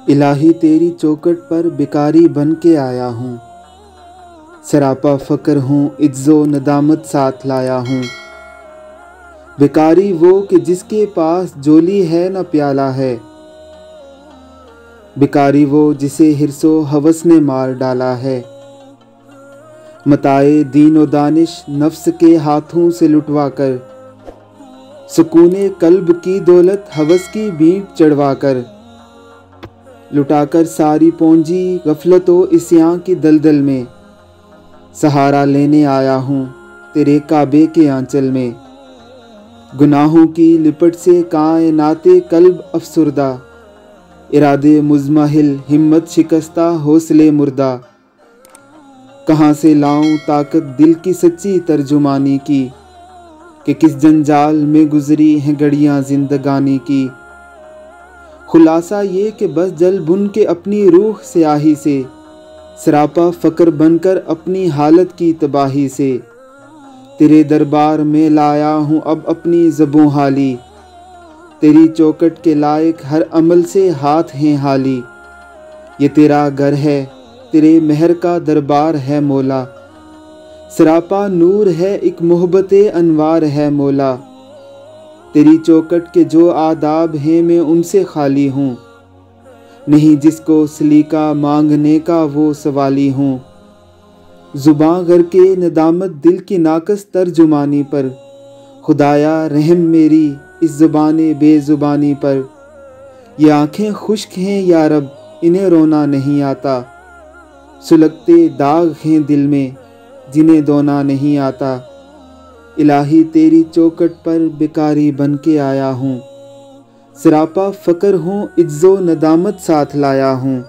الہی تیری چوکٹ پر بیکاری بن کے آیا ہوں، سراپا فقر ہوں، عجز و ندامت ساتھ لایا ہوں۔ بیکاری وہ کہ جس کے پاس جولی ہے نہ پیالہ ہے، بیکاری وہ جسے حرص و ہوس نے مار ڈالا ہے۔ متاع دین و دانش نفس کے ہاتھوں سے لٹوا کر، سکون قلب کی دولت ہوس کی بھیٹ چڑھوا کر، لٹا کر ساری پونجی غفلت و عصیاں کی دلدل میں، سہارا لینے آیا ہوں تیرے کعبے کے آنچل میں۔ گناہوں کی لپٹ سے کائنات قلب افسردہ، ارادے مضمحل ہمت شکستہ حوصلے مردہ، کہاں سے لاؤں طاقت دل کی سچی ترجمانی کی، کہ کس جنجال میں گزری ہیں گھڑیاں زندگانی کی۔ خلاصہ یہ کہ بس جل بھن کے اپنی روح سیاہی سے، سراپا فقر بن کر اپنی حالت کی تباہی سے، تیرے دربار میں لایا ہوں اب اپنی زبوں حالی، تیری چوکٹ کے لائق ہر عمل سے ہاتھ ہیں حالی۔ یہ تیرا گھر ہے، تیرے مہر کا دربار ہے مولا، سراپا نور ہے ایک محبت انوار ہے مولا۔ تیری چوکٹ کے جو آداب ہیں میں ان سے خالی ہوں، نہیں جس کو سلیقہ مانگنے کا وہ سوالی ہوں۔ زباں گر کے ندامت دل کی ناقص ترجمانی پر، خدایا رحم میری اس زبان بے زبانی پر۔ یہ آنکھیں خشک ہیں یا رب انہیں رونا نہیں آتا، سلگتے داغ ہیں دل میں جنہیں دھونا نہیں آتا۔ الہی تیری چوکٹ پر بیکاری بن کے آیا ہوں، سراپا فقر ہوں، عجز و ندامت ساتھ لایا ہوں۔